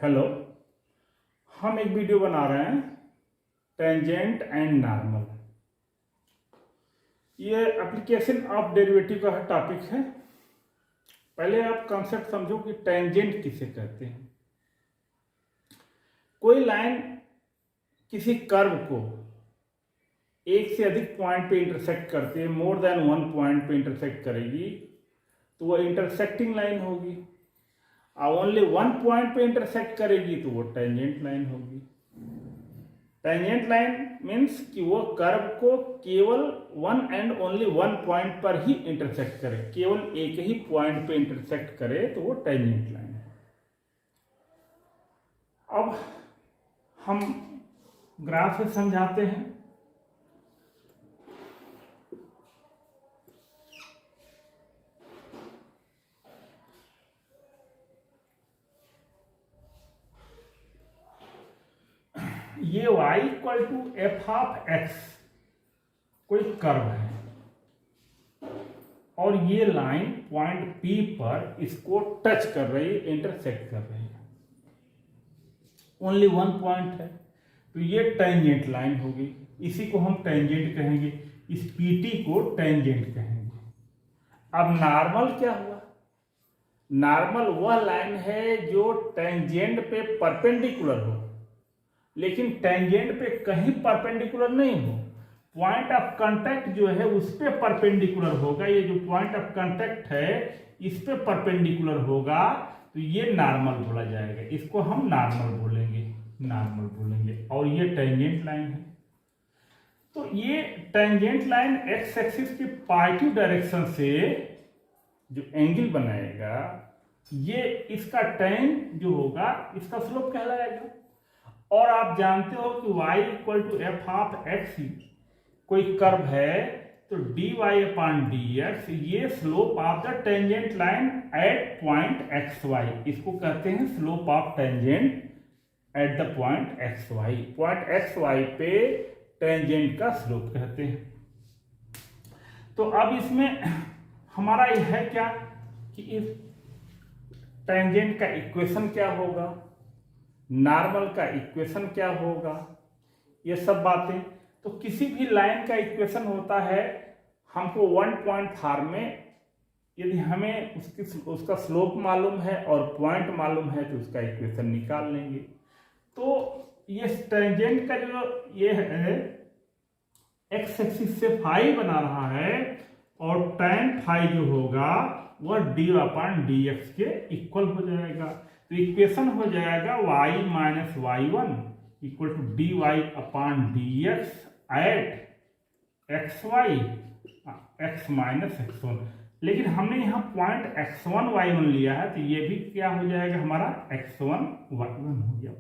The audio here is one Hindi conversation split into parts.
हेलो। हम एक वीडियो बना रहे हैं टेंजेंट एंड नॉर्मल। ये एप्लीकेशन ऑफ डेरिवेटिव का टॉपिक है। पहले आप कॉन्सेप्ट समझो कि टेंजेंट किसे कहते हैं। कोई लाइन किसी कर्व को एक से अधिक पॉइंट पे इंटरसेक्ट करती है, मोर देन वन पॉइंट पे इंटरसेक्ट करेगी तो वो इंटरसेक्टिंग लाइन होगी, और ओनली वन पॉइंट पे इंटरसेक्ट करेगी तो वो टेंजेंट लाइन होगी। टेंजेंट लाइन मीन्स कि वो कर्व को केवल one and only one point पर ही इंटरसेक्ट करे, केवल एक ही पॉइंट पे इंटरसेक्ट करे तो वो टेंजेंट लाइन है। अब हम ग्राफ से समझाते हैं। ये y equal to F of X कोई कर्व है और ये लाइन पॉइंट P पर इसको टच कर रही है, इंटरसेक्ट कर रही है, ओनली वन पॉइंट है तो ये टेंजेंट लाइन होगी। इसी को हम टेंजेंट कहेंगे, इस PT को टेंजेंट कहेंगे। अब नॉर्मल क्या हुआ? नॉर्मल वह लाइन है जो टेंजेंट पे परपेंडिकुलर हो, लेकिन टेंजेंट पे कहीं परपेंडिकुलर नहीं हो। पॉइंट ऑफ कांटेक्ट जो है उस पे परपेंडिकुलर होगा। ये जो पॉइंट ऑफ कांटेक्ट है इस पे परपेंडिकुलर होगा तो ये नॉर्मल बोला जाएगा। इसको हम नॉर्मल बोलेंगे और ये टेंजेंट लाइन है। तो ये टेंजेंट लाइन एक्स एक्सिस की पॉजिटिव डायरेक्शन से जो एंगल बनाएगा, ये इसका टेन जो होगा इसका स्लोप कहलाएगा। और आप जानते हो कि y equal to F of X कोई कर्व है तो dy अपॉन dx ये slope of the tangent line at point xy, इसको कहते हैं slope of tangent at the point xy। Point xy पे टेंजेंट का स्लोप कहते हैं। तो अब इसमें हमारा यह है क्या कि इस टेंजेंट का इक्वेशन क्या होगा, नॉर्मल का इक्वेशन क्या होगा, ये सब बातें। तो किसी भी लाइन का इक्वेशन होता है, हमको वन पॉइंट फॉर्म में यदि हमें उसका स्लोप मालूम है और पॉइंट मालूम है तो उसका इक्वेशन निकाल लेंगे। तो ये टेंजेंट का जो ये है एक्स एक्सिस से फाई बना रहा है और tan फाई जो होगा वह dy अपॉन dx के इक्वल हो जाएगा। तो इक्वेशन हो जाएगा y minus y1 equal to dy upon dx at xy x minus x1। लेकिन हमने यहाँ पॉइंट x1 y1 लिया है तो ये भी क्या हो जाएगा, हमारा x1 y1 हो गया।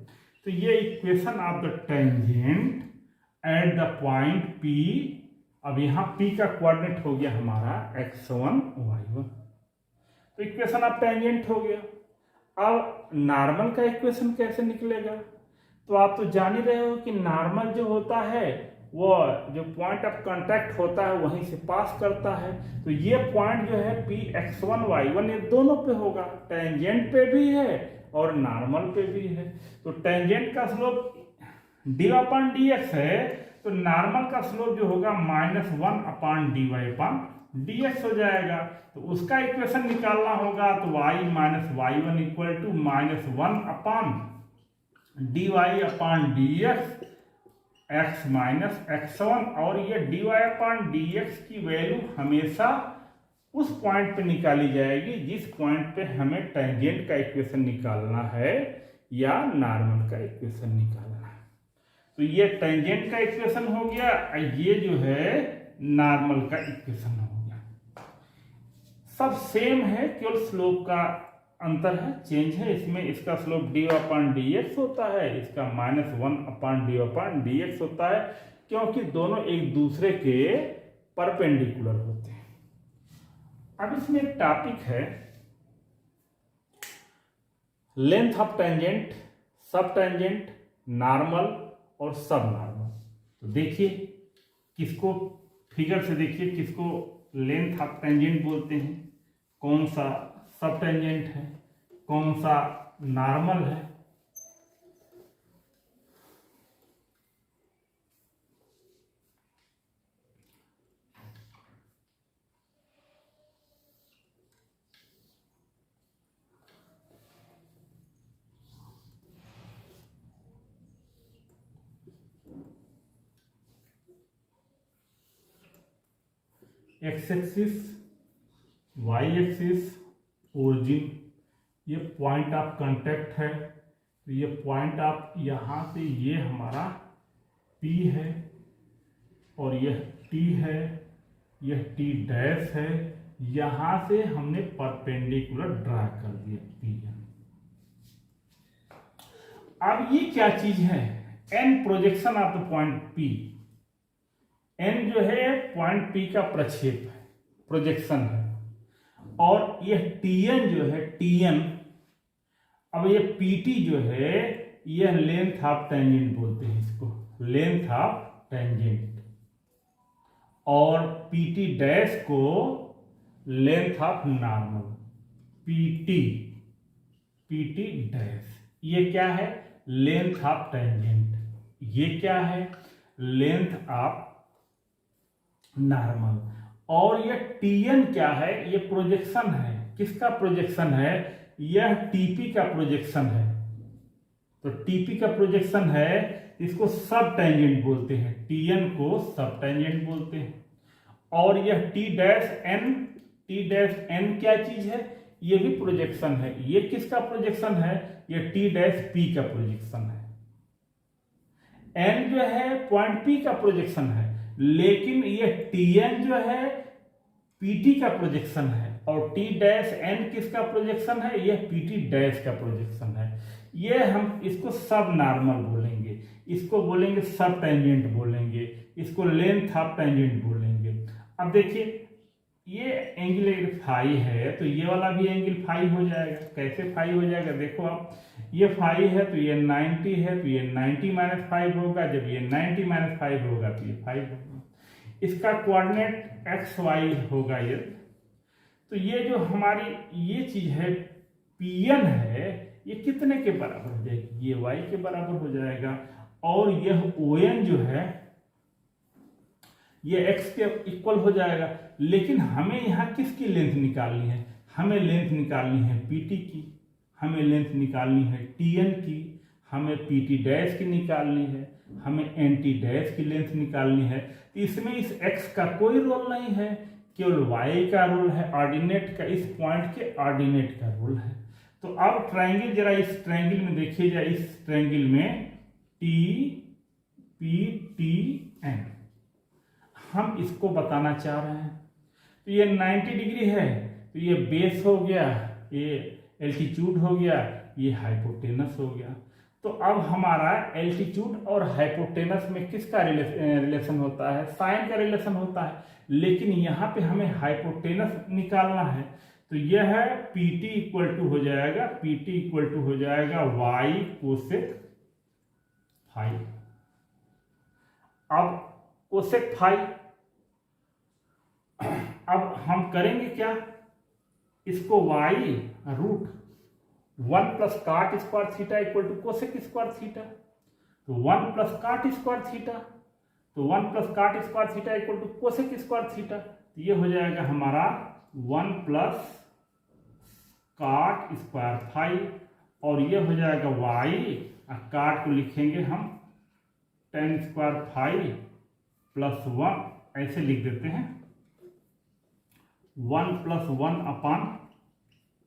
तो ये equation of the tangent at the point P। अब यहाँ P का कोऑर्डिनेट हो गया हमारा x1 y1, तो इक्वेशन ऑफ टेंजेंट हो गया। अब नॉर्मल का इक्वेशन कैसे निकलेगा? तो आप तो जान ही रहे हो कि नॉर्मल जो होता है वो जो पॉइंट ऑफ कांटेक्ट होता है वहीं से पास करता है। तो ये पॉइंट जो है P x1 y1 ये दोनों पे होगा, टेंजेंट पे भी है और नॉर्मल पे भी है। तो टेंजेंट का स्लोप dy अपॉन dx है तो नॉर्मल का स्लोप जो होगा minus one upon dy upon dx हो जाएगा। तो उसका इक्वेशन निकालना होगा तो y minus y1 equal to minus one upon dy upon dx x minus x1। और ये dy अपॉन dx की वैल्यू हमेशा उस पॉइंट पे निकाली जाएगी जिस पॉइंट पे हमें टेंजेंट का इक्वेशन निकालना है या नॉर्मल का इक्वेशन निकालना है। तो ये टेंजेंट का इक्वेशन हो गया, ये जो है नॉर्मल का इक्वेशन हो गया। सब सेम है, केवल स्लोप का अंतर है, चेंज है। इसमें इसका स्लोप dy अपॉन dx होता है, इसका minus one upon dy upon dx होता है, क्योंकि दोनों एक दूसरे के परपेंडिकुलर होते हैं। अब इसमें एक टॉपिक है लेंथ ऑफ टेंजेंट, सब टेंजेंट, नॉर्मल और सब नॉर्मल। तो देखिए किसको फिगर से देखिए किसको लेंथ ऑफ टेंजेंट बोलते हैं, कौन सा सब टेंजेंट है, कौन सा नॉर्मल है। X axis, Y axis, origin, ये पॉइंट ऑफ कांटेक्ट है। तो ये पॉइंट ऑफ यहाँ से ये हमारा P है और यह T है, यह T डैश है। यहाँ से हमने परपेंडिकुलर ड्रा कर दिया P। अब ये क्या चीज है? N projection of the point P। N जो है पॉइंट P का प्रक्षेप है, प्रोजेक्शन है। और यह Tn जो है Tn, अब ये PT जो है यह लेंथ ऑफ टेंजेंट बोलते हैं इसको, लेंथ ऑफ टेंजेंट। और PT डैश को length of normal, PT dash. ये क्या है? Length of tangent. ये क्या है? Length of normal. और ये Tn क्या है? ये प्रोजेक्शन है। किसका प्रोजेक्शन है? यह TP का प्रोजेक्शन है। तो TP का प्रोजेक्शन है, इसको सब टेंजेंट बोलते हैं, Tn को सब टेंजेंट बोलते हैं। और यह T डैश N क्या चीज है? ये भी प्रोजेक्शन है। ये किसका प्रोजेक्शन है? ये T डैश P का प्रोजेक्शन है। N जो है पॉइंट P का प्रोजेक्शन है, लेकिन ये Tn जो है PT का प्रोजेक्शन है। और T डैश N किसका प्रोजेक्शन है? यह PT डैश का प्रोजेक्शन है। ये हम इसको सब नॉर्मल बोलेंगे, इसको बोलेंगे सब टेंजेंट बोलेंगे, इसको लेंथ ऑफ टेंजेंट बोलेंगे। अब देखिए ये एंगल फाई है, तो ये वाला भी एंगल फाई हो जाएगा। कैसे फाई हो जाएगा? देखो आप, ये फाई है तो ये 90 है, तो ये 90 - 5 होगा। जब ये 90 - 5 होगा तो ये 5 होगा। इसका कोऑर्डिनेट एक्स वाई होगा ये। तो ये जो हमारी ये चीज है Pn है, ये कितने के बराबर हो जाएगी? ये y के बराबर हो जाएगा। और यह On जो है ये x के इक्वल हो जाएगा। लेकिन हमें यहाँ किसकी लेंथ निकालनी है? हमें लेंथ निकालनी है PT की, हमें लेंथ निकालनी है Tn की, हमें PT डैश की निकालनी है, हमें NT डैश की लेंथ निकालनी है। तो इसमें इस x का कोई रोल नहीं है, केवल y का रोल है, ऑर्डिनेट का, इस पॉइंट के ऑर्डिनेट का रोल है। तो अब ट्रायंगल, जरा इस ट्रायंगल में देखिए, इस ट्रायंगल में TPTN हम इसको बताना चाह रहे हैं। तो ये 90 डिग्री है, तो ये बेस हो गया, ये एल्टीट्यूड हो गया, ये हाइपोटेनस हो गया। तो अब हमारा एल्टीट्यूड और हाइपोटेनस में किसका रिलेशन होता है? साइन का रिलेशन होता है। लेकिन यहाँ पे हमें हाइपोटेनस निकालना है। तो यह है PT इक्वल टू हो जाएगा, PT इक्वल टू हो जाएगा y कोसेक फाई। अब कोसेक फाई, अब हम करेंगे क्या? इसको y root 1 plus cot square theta equal to cosec square theta. तो 1 प्लस काट स्क्वायर थीटा, तो 1 plus cot square theta equal to cosec square theta. तो ये हो जाएगा हमारा 1 प्लस काट स्क्वायर फाई, और ये हो जाएगा y, काट को लिखेंगे हम tan स्क्वायर फाई प्लस 1, ऐसे लिख देते हैं 1 प्लस 1 अपान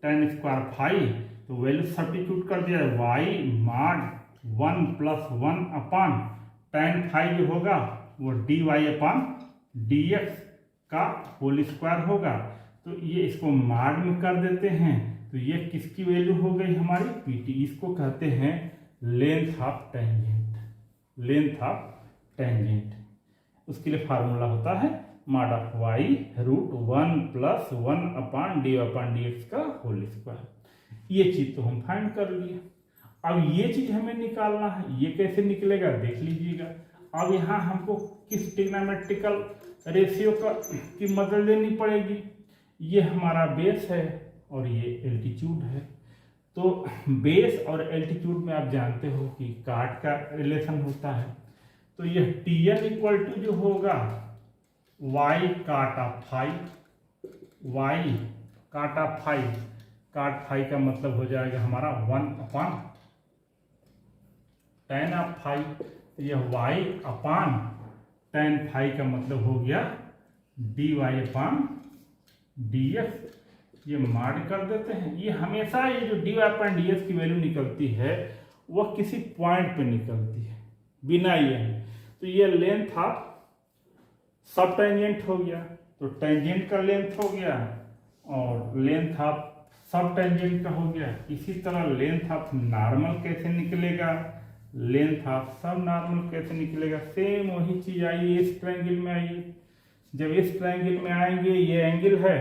tan स्क्वायर फाई। तो वैल्यू सब्स्टिट्यूट कर दिया, y मॉड 1 प्लस 1 अपान tan फाई जो होगा वो dy अपान dx का होल स्क्वायर होगा। तो ये इसको मॉड में कर देते हैं। तो ये किसकी वैल्यू हो गई? हमारी PT। इसको कहते हैं length of tangent, length of tangent. उसके लिए फार्मूला होता है mod of y root 1 plus 1 upon dy upon dx का होल स्क्वायर। ये चीज तो हम फाइंड कर लिए। अब ये चीज हमें निकालना है, ये कैसे निकलेगा देख लीजिएगा। अब यहाँ हमको किस ट्रिग्नोमेट्रिकल रेशियो की मदद लेनी पड़ेगी। ये हमारा बेस है और ये एल्टीट्यूड है। तो बेस और एल्टीट्यूड में आप जानते हो कि काट का रिलेशन होता है। तो यह Tn इक्वल टू जो होगा y काट ऑफ फाई, y काट ऑफ फाई, काट फाई का मतलब हो जाएगा हमारा 1 अपान tan ऑफ फाई। यह y अपान tan फाई का मतलब हो गया dy अपान dx, ये मार्क कर देते हैं। ये हमेशा ये जो dy अपान dx की वैल्यू निकलती है वह किसी पॉइंट पे निकलती है बिना ये। तो ये लेंथ ऑफ सब टेंजेंट हो गया, तो टेंजेंट का लेंथ हो गया और लेंथ ऑफ सब टेंजेंट का हो गया। इसी तरह लेंथ ऑफ नॉर्मल कैसे निकलेगा, लेंथ ऑफ सब नॉर्मल कैसे निकलेगा, सेम वही चीज आइए इस ट्रायंगल में आइए। जब इस ट्रायंगल में आएंगे, ये एंगल है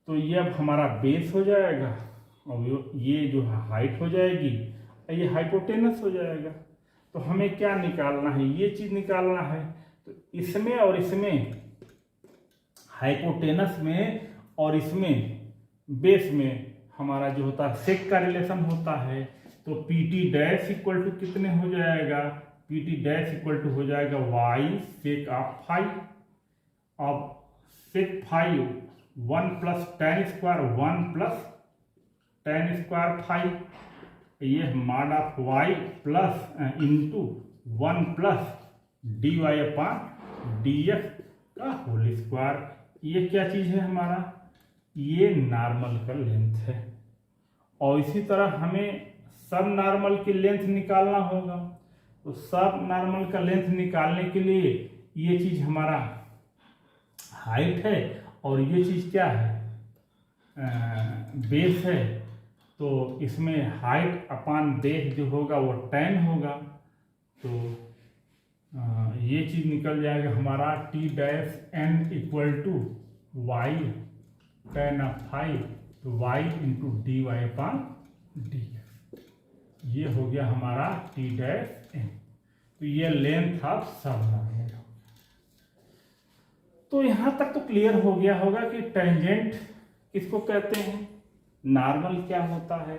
तो ये अब हमारा बेस हो जाएगा और ये जो हाइट हो जाएगी, ये हाइपोटेनस हो जाएगा। तो हमें क्या निकालना है, ये चीज निकालना है। तो इसमें और इसमें, हाइपोटेनस में और इसमें बेस में हमारा जो होता है सेक का रिलेशन होता है। तो P T dash equal to कितने हो जाएगा, P T dash equal to हो जाएगा वाई सेक ऑफ फाइव। अब sec five 1 plus ten square 1 plus ten square five, ये mod of y plus into 1 plus d Y upon D x का होल स्क्वायर। ये क्या चीज है हमारा, ये नॉर्मल का लेंथ है। और इसी तरह हमें सब नॉर्मल की लेंथ निकालना होगा। तो सब नॉर्मल का लेंथ निकालने के लिए ये चीज हमारा हाइट है और ये चीज क्या है, बेस है। तो इसमें हाइट अपान बेस जो होगा वो 10 होगा। तो ये चीज निकल जाएगा हमारा T dash N equal to Y ten of five, तो Y into D Y upon D. ये हो गया हमारा टी डैश एन। तो ये लेंथ ऑफ सब नॉर्मल हो गया। तो यहां तक तो क्लियर हो गया होगा कि टेंजेंट किसको कहते हैं, नॉर्मल क्या होता है,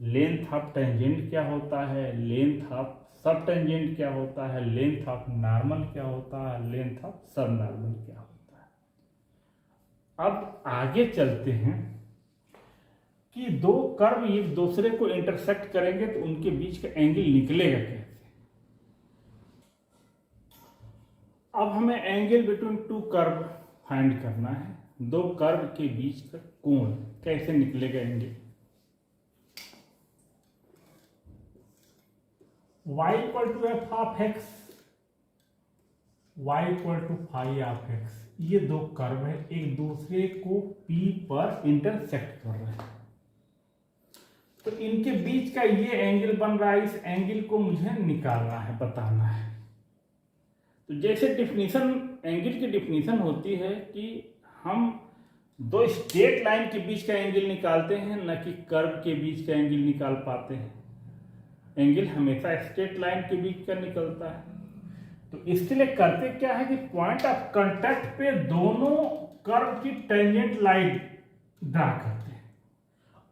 लेंथ ऑफ टेंजेंट क्या होता है, लेंथ ऑफ सब टेंजेंट क्या होता है, लेंथ ऑफ नॉर्मल क्या होता है, लेंथ ऑफ सब नॉर्मल क्या होता है। अब आगे चलते हैं कि दो कर्व एक दूसरे को इंटरसेक्ट करेंगे तो उनके बीच का एंगल निकलेगा कैसे। अब हमें angle between two curve find करना है। दो कर्व के बीच का कोण कैसे निकलेगा angle. y equal to F of X, y equal to phi of X, ये दो कर्व है एक दूसरे को P पर इंटरसेक्ट कर रहे हैं। तो इनके बीच का ये एंगल बन रहा है, इस एंगल को मुझे निकालना है, बताना है। तो जैसे डिफिनीशन, एंगल की डिफिनीशन होती है कि हम दो स्ट्रेट लाइन के बीच का एंगल निकालते हैं, न कि कर्व के बीच का एंगल निकाल पाते हैं। एंगल हमेशा स्ट्रेट लाइन के बीच का निकलता है। तो इसके लिए करते क्या है कि पॉइंट ऑफ कांटेक्ट पे दोनों कर्व की टेंजेंट लाइन ड्रा करते हैं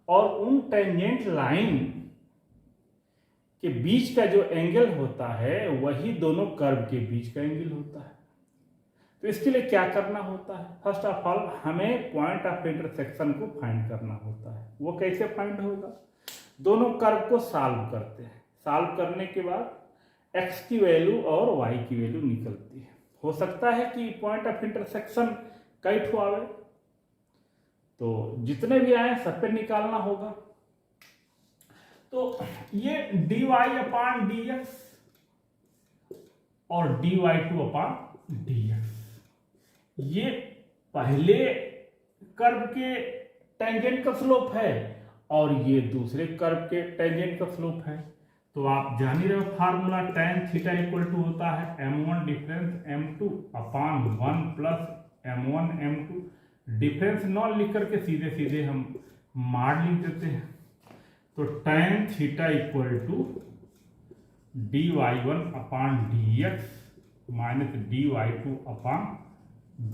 और उन टेंजेंट लाइन के बीच का जो एंगल होता है वही दोनों कर्व के बीच का एंगल होता है। तो इसके लिए क्या करना होता है, फर्स्ट ऑफ ऑल हमें पॉइंट ऑफ इंटरसेक्शन को फाइंड करना होता है। वो कैसे फाइंड होगा, दोनों कर्व को सॉल्व करते हैं। सॉल्व करने के बाद x की वैल्यू और y की वैल्यू निकलती है। हो सकता है कि पॉइंट ऑफ इंटरसेक्शन कई ठो आवे, तो जितने भी आए सब पे निकालना होगा। तो ये dy अपान dx और dy2 अपान dx, ये पहले कर्व के टेंजेंट का स्लोप है और ये दूसरे कर्व के टेंजेंट का स्लोप है। तो आप जान ही रहे हो formula, tan theta equal to होता है m1 difference m2 upon 1 plus m1 m2। Difference नॉन लिख करके सीधे सीधे हम मार लिख देते हैं। तो tan theta equal to dy1 upon dx minus dy2 upon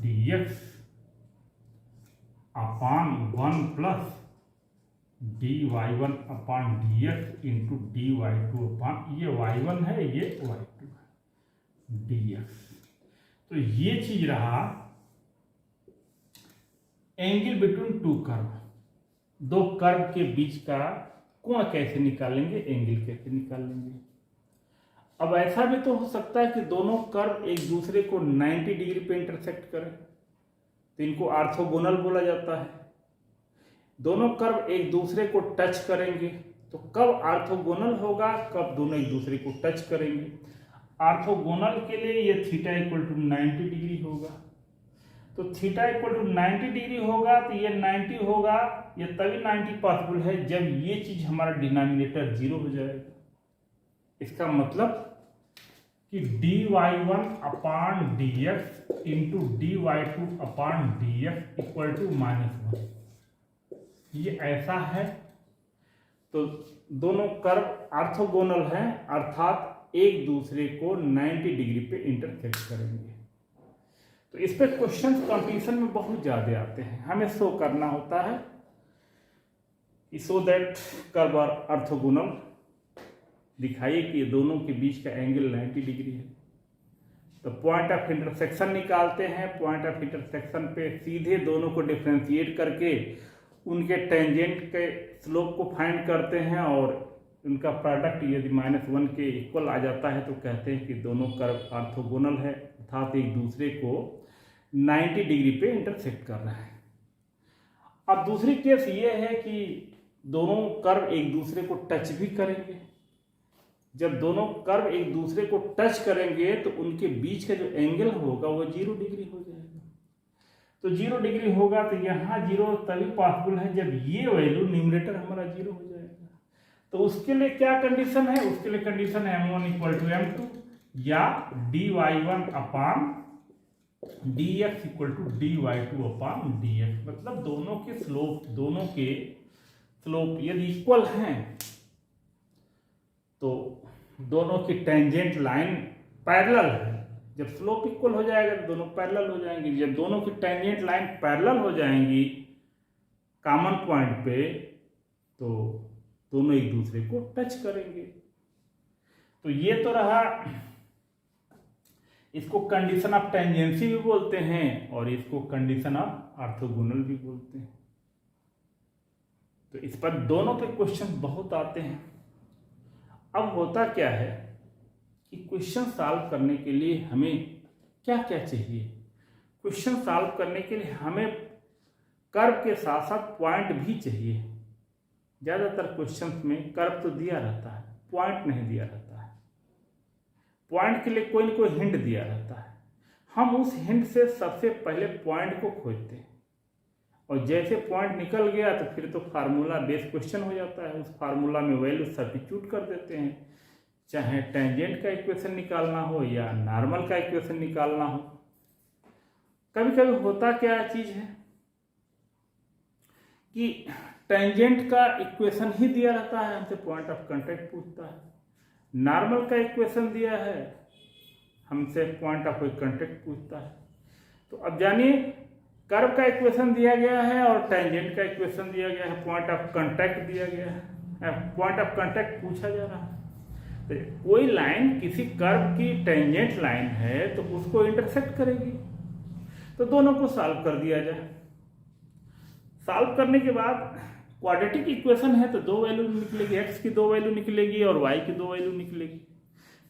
dx upon 1 plus dy1 upon dx into dy2 upon, ये y1 है ये y2 है, dx। तो ये चीज रहा एंगल बिटवीन टू कर्व। दो कर्व के बीच का कोण कैसे निकालेंगे, एंगल कैसे निकालेंगे। अब ऐसा भी तो हो सकता है कि दोनों कर्व एक दूसरे को 90 डिग्री पे इंटरसेक्ट करें, तो इनको ऑर्थोगोनल बोला जाता है। दोनों कर्व एक दूसरे को टच करेंगे, तो कब ऑर्थोगोनल होगा, कब दोनों एक दूसरे को टच करेंगे। ऑर्थोगोनल के लिए ये थीटा इक्वल टू 90 डिग्री होगा, तो थीटा इक्वल टू 90 डिग्री होगा, तो ये 90 होगा। ये तभी 90 पॉसिबल है जब ये चीज हमारा डिनोमिनेटर 0 हो जाएगा। इसका मतलब कि dy1 upon dx into dy2 upon dx equal to -1, ये ऐसा है। तो दोनों कर्व ऑर्थोगोनल हैं, अर्थात एक दूसरे को 90 डिग्री पे इंटरसेक्ट करेंगे। तो इस पे क्वेश्चन कंपटीशन में बहुत ज्यादा आते हैं, हमें शो करना होता है so that curve are orthogonal, दिखाइए कि ये दोनों के बीच का एंगल 90 डिग्री है। तो पॉइंट ऑफ इंटरसेक्शन निकालते हैं, पॉइंट ऑफ इंटरसेक्शन पे सीधे दोनों को डिफ्रेंशिएट करके उनके टेंजेंट के स्लोप को फाइंड करते हैं, और उनका प्रोडक्ट यदि -1 के इक्वल आ जाता है तो कहते हैं कि दोनों कर्व ऑर्थोगोनल है, अर्थात एक दूसरे को 90 डिग्री पे इंटरसेक्ट कर रहे हैं। अब दूसरी केस ये है कि दोनों कर्व एक दूसरे को टच भी करेंगे। जब दोनों कर्व एक दूसरे को टच करेंगे तो उनके बीच का जो एंगल होगा वो 0 डिग्री हो जाएगा। तो 0 डिग्री होगा तो यहाँ 0 तभी पॉसिबल है जब ये वैल्यू न्यूमरेटर हमारा 0 हो जाएगा। तो उसके लिए क्या कंडीशन है, उसके लिए कंडीशन है m1 इक्वल टू m2 या dy1 upon dx equal to dy2 upon dx। मतलब दोनों के स्लोप यदि इक्वल हैं तो दोनों की टेंजेंट लाइन पैरेलल है। जब स्लोप इक्वल हो जाएगा तो दोनों पैरेलल हो जाएंगे। जब दोनों की टेंजेंट लाइन पैरेलल हो जाएंगी कॉमन पॉइंट पे, तो दोनों एक दूसरे को टच करेंगे। तो ये तो रहा, इसको कंडीशन ऑफ टेंजेंसी भी बोलते हैं और इसको कंडीशन ऑफ ऑर्थोगोनल भी बोलते हैं। तो इस पर दोनों के क्वेश्चन बहुत आते हैं। अब होता क्या है कि क्वेश्चन सॉल्व करने के लिए हमें क्या क्या चाहिए। क्वेश्चन सॉल्व करने के लिए हमें कर्व के साथ साथ पॉइंट भी चाहिए। ज़्यादातर क्वेश्चंस में कर्व तो दिया रहता है, पॉइंट नहीं दिया रहता है। पॉइंट के लिए कोई न कोई हिंट दिया रहता है, हम उस हिंट से सबसे पहले पॉइंट को खोजते हैं, और जैसे पॉइंट निकल गया तो फिर तो फार्मूला बेस्ड क्वेश्चन हो जाता है। उस फार्मूला में वैल्यू सब्स्टिट्यूट कर देते हैं, चाहे टेंजेंट का इक्वेशन निकालना हो या नॉर्मल का इक्वेशन निकालना हो। कभी कभी होता क्या चीज है कि टेंजेंट का इक्वेशन ही दिया रहता है, हमसे पॉइंट ऑफ कांटेक्ट पूछता है। नॉर्मल का इक्वेशन दिया है, हमसे पॉइंट ऑफ कांटेक्ट पूछता है। तो अब जानिए, कर्व का इक्वेशन दिया गया है और टेंजेंट का इक्वेशन दिया गया है, पॉइंट ऑफ कांटेक्ट दिया गया है, पॉइंट ऑफ कांटेक्ट पूछा जा रहा है। तो कोई लाइन किसी कर्व की टेंजेंट लाइन है तो उसको इंटरसेक्ट करेगी। तो दोनों को सॉल्व कर दिया जाए। सॉल्व करने के बाद क्वाड्रेटिक इक्वेशन है तो 2 वैल्यू निकलेगी, x की 2 वैल्यू निकलेगी और y की 2 वैल्यू निकलेगी।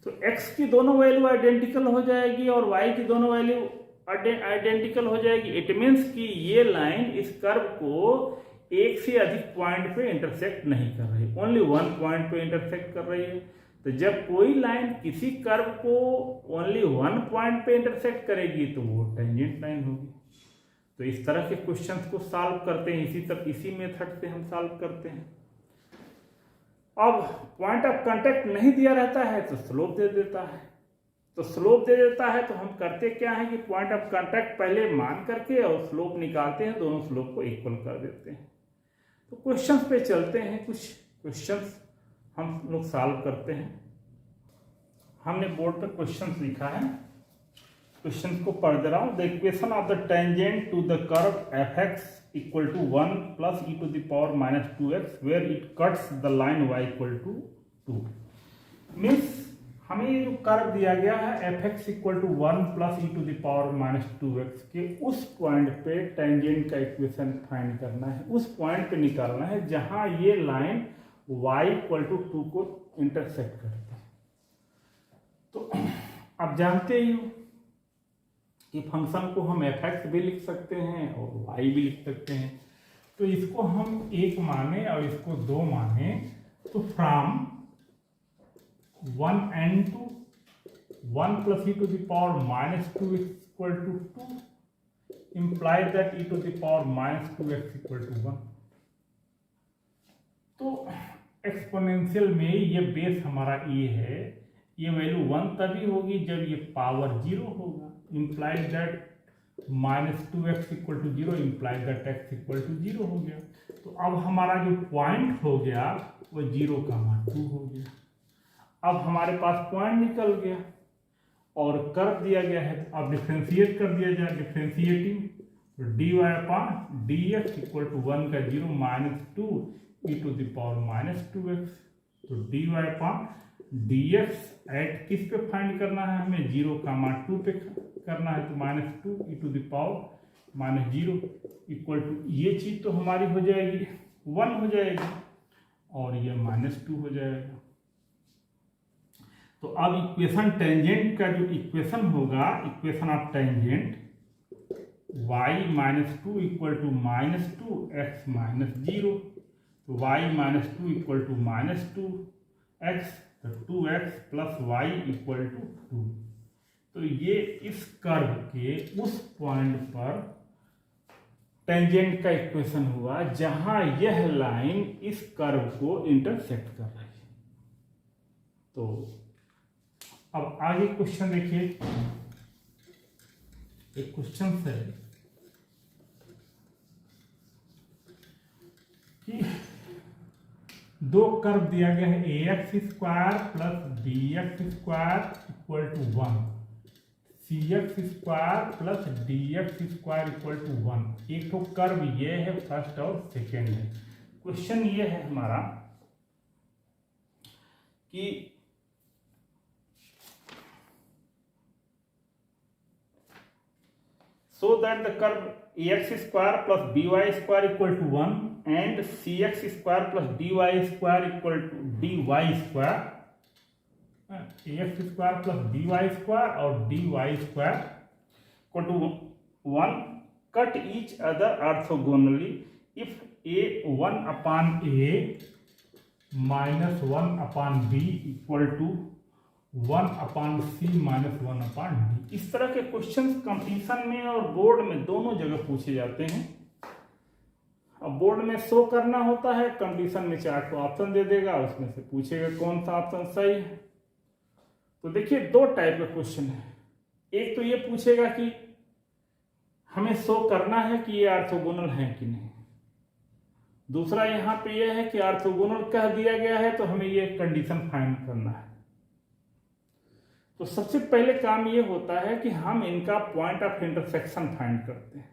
तो x की दोनों वैल्यू आइडेंटिकल हो जाएगी और y की दोनों वैल्यू आइडेंटिकल हो जाएगी। इट मीन्स कि ये लाइन इस कर्व को एक से अधिक पॉइंट पे इंटरसेक्ट नहीं कर रही, ओनली 1 पॉइंट पे इंटरसेक्ट कर रही है। तो जब कोई लाइन किसी कर्व को ओनली 1 पॉइंट पे इंटरसेक्ट करेगी तो वो टेंजेंट लाइन होगी। तो इस तरह के क्वेश्चंस को सॉल्व करते हैं, इसी मेथड से हम सॉल्व करते हैं। अब पॉइंट ऑफ कांटेक्ट नहीं दिया रहता है तो स्लोप दे देता है। तो स्लोप दे देता है तो हम करते क्या है कि पॉइंट ऑफ कांटेक्ट पहले मान करके और स्लोप निकालते हैं, दोनों स्लोप को इक्वल कर देते हैं। तो क्वेश्चंस पे चलते हैं, कुछ क्वेश्चंस हम लोग सॉल्व करते हैं। हमने बोर्ड पर क्वेश्चंस लिखा है, क्वेश्चन को पढ़ दे रहा हूं। The equation of the tangent to the curve F X equal to 1 plus E to the power minus 2x where it cuts the line y equal to 2। Means हमें ये जो कर्व दिया गया है F X equal to 1 plus E to the power minus 2x के उस पॉइंट पे टेंजेंट का इक्वेशन फाइंड करना है, उस पॉइंट पे निकालना है जहां ये लाइन y इक्वल टू 2 को इंटरसेक्ट करती है। तो आप जानते ही हो कि फंक्शन को हम एफ एक्स भी लिख सकते हैं और वाई भी लिख सकते हैं। तो इसको हम एक माने और इसको दो माने, तो from 1 and to 1 plus e to the power minus 2 is equal to 2 implies that e to the power minus 2x equal to 1। तो एक्सपोनेंशियल में ये बेस हमारा ए है, ये वैल्यू 1 तभी होगी जब ये पावर 0 होगा। Implies that minus 2x equal to 0 implies that x equal to 0 हो गया। तो अब हमारा जो पॉइंट हो गया वो 0 का मान 2 हो गया। अब हमारे पास पॉइंट निकल गया और कर दिया गया है, अब डिफ्रेंशिएट कर दिया जाए, डिफ्रेंशिएटिंग तो dy upon dx equal to 1 का 0 minus 2 e to the power minus 2x। तो dy अपॉन dx एट किस पे फाइंड करना है हमें, 0 का मान 2 पे करना है, तो minus 2 e to the power minus 0 equal to ये चीज तो हमारी हो जाएगी 1 हो जाएगी और ये माइनस 2 हो जाएगा। तो अब इक्वेशन टेंजेंट का जो इक्वेशन होगा, equation of tangent y minus 2 equal to minus 2 x minus 0। तो y minus 2 equal to minus 2 x, तो 2x plus Y equal to 2। तो ये इस कर्व के उस पॉइंट पर टेंजेंट का इक्वेशन हुआ जहां यह लाइन इस कर्व को इंटरसेक्ट कर रही है। तो अब आगे क्वेश्चन देखिए, एक क्वेश्चन है कि दो कर्व दिया गया है ax square plus bx square equal to 1, cx square plus dx square equal to 1। एक तो कर्व ये है फर्स्ट और सेकेंड है। क्वेश्चन ये है हमारा कि so that the curve ax square plus by square equal to 1 and cx square plus dy square equal to dy square, ax square plus by square और dy square equal to 1 cut each other orthogonally if a 1 upon a minus 1 upon b equal to 1 upon C minus 1 upon D. इस तरह के क्वेश्चन कंपटीशन में और बोर्ड में दोनों जगह पूछे जाते हैं। अब बोर्ड में शो करना होता है, कंपटीशन में 4 ऑप्शन दे देगा, उसमें से पूछेगा कौन सा ऑप्शन सही है। तो देखिए दो टाइप का क्वेश्चन है। एक तो ये पूछेगा कि हमें शो करना है कि ये ऑर्थोगोनल है कि नहीं। दूसरा यहाँ पे यह है कि ऑर्थोगोनल कह दिया गया है तो हमें ये कंडीशन फाइंड करना है। तो सबसे पहले काम ये होता है कि हम इनका पॉइंट ऑफ इंटरसेक्शन फाइंड करते हैं।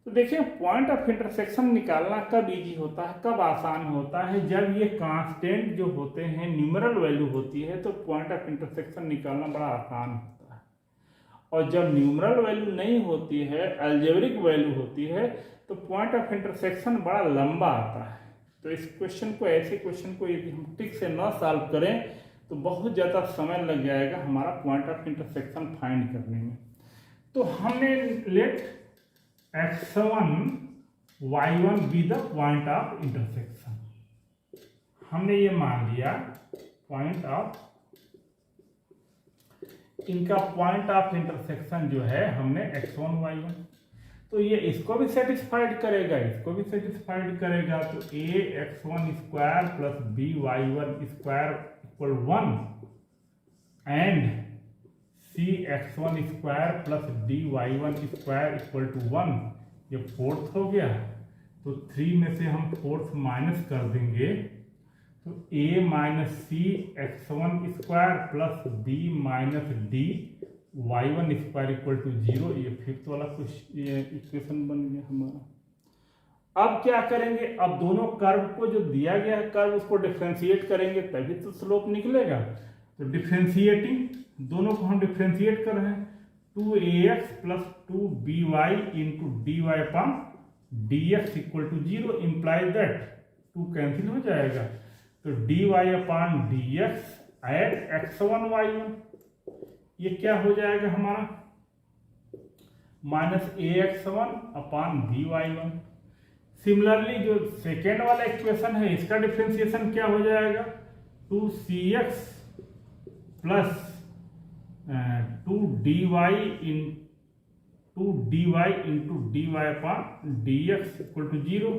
तो देखिए पॉइंट ऑफ इंटरसेक्शन निकालना कब इजी होता है, कब आसान होता है, जब ये कांस्टेंट जो होते हैं न्यूमेरल वैल्यू होती है तो पॉइंट ऑफ इंटरसेक्शन निकालना बड़ा आसान होता है। और जब न्यूमेरल वैल्यू नहीं होती है, अलजेब्रिक वैल्यू होती है, तो पॉइंट ऑफ इंटरसेक्शन बड़ा लंबा आता है। तो इस क्वेश्चन को, ऐसे क्वेश्चन को यदि हम ठीक से न सॉल्व करें तो बहुत ज़्यादा समय लग जाएगा हमारा पॉइंट ऑफ इंटरसेक्शन फाइंड करने में। तो हमने let x1 y1 be the point of intersection, हमने ये मान लिया पॉइंट ऑफ, इनका पॉइंट ऑफ इंटरसेक्शन जो है हमने x1 y1, तो ये इसको भी सेटिस्फाइड करेगा, इसको भी सेटिस्फाइड करेगा। तो a x1 square plus b y1 square equal 1 and c x1 square plus d y1 square equal to 1, ये फोर्थ हो गया। तो 3 में से हम फोर्थ माइनस कर देंगे, तो a minus c x1 square plus b minus d y1 square equal to 0, ये फिफ्थ वाला कुछ ये इक्वेशन बन गया हमारा। अब क्या करेंगे, अब दोनों कर्व को जो दिया गया है कर्व उसको डिफ्रेंशिएट करेंगे तभी तो स्लोप निकलेगा। तो डिफ्रेंशिएटिंग, दोनों को हम डिफ्रेंशिएट कर रहे हैं, 2ax plus 2by into dy upon dx equal to 0 implies that 2 cancel हो जाएगा। तो dy upon dx eight x1 y1, ये क्या हो जाएगा हमारा minus ax1 upon by1। Similarly जो सेकेंड वाला इक्वेशन है इसका डिफरेंशिएशन क्या हो जाएगा 2cx plus 2dy into dy upon dx equal to 0।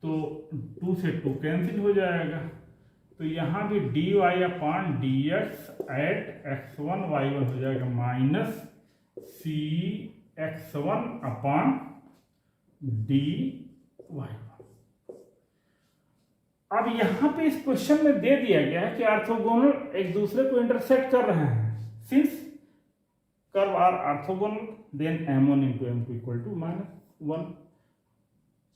तो 2 से 2 कैंसिल हो जाएगा, तो यहाँ भी dy अपान dx एट x1 y1 हो जाएगा माइनस cx1 अपान dy1। अब यहाँ पे इस क्वेश्चन में दे दिया गया है कि ऑर्थोगोनल एक दूसरे को इंटरसेक्ट कर रहे हैं। Since curve are orthogonal then m1 into m2 equal to -1।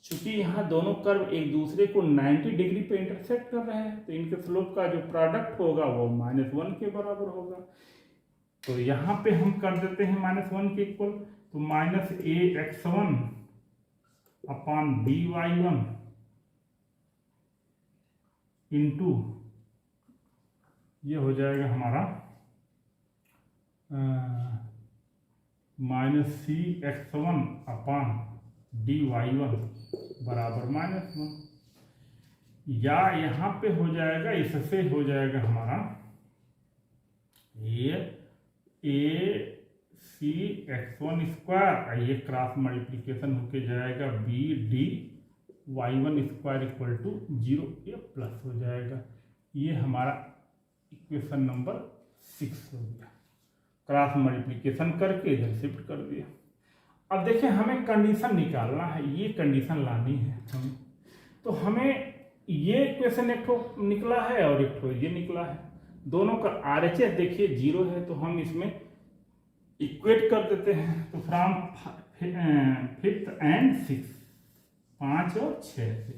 चूंकि यहाँ दोनों कर्व एक दूसरे को 90 डिग्री पे इंटरसेक्ट कर रहे हैं तो इनके स्लोप का जो प्रोडक्ट होगा वो -1 के बराबर होगा। तो यहाँ पे हम कर देते हैं -1 के इक्वल, तो minus ax1 upon by1 into ये हो जाएगा हमारा माइनस cx1 अपान dy1 बराबर -1, या यहाँ पे हो जाएगा इससे हो जाएगा हमारा cx1 स्क्वायर, ये क्रॉस मल्टीप्लिकेशन होके जाएगा bdy1 स्क्वायर इक्वल टू 0, ये प्लस हो जाएगा। ये हमारा इक्वेशन नंबर 6 हो गया, क्रॉस मल्टीप्लिकेशन करके इधर शिफ्ट कर दिया। अब देखिए हमें कंडीशन निकालना है, ये कंडीशन लानी है हमें, तो हमें ये इक्वेशन एक ठो निकला है और एक ठो ये निकला है, दोनों का RHS देखिए 0 है, तो हम इसमें इक्वेट कर देते हैं। तो फ्रॉम 5th एंड 6, 5 और 6 से,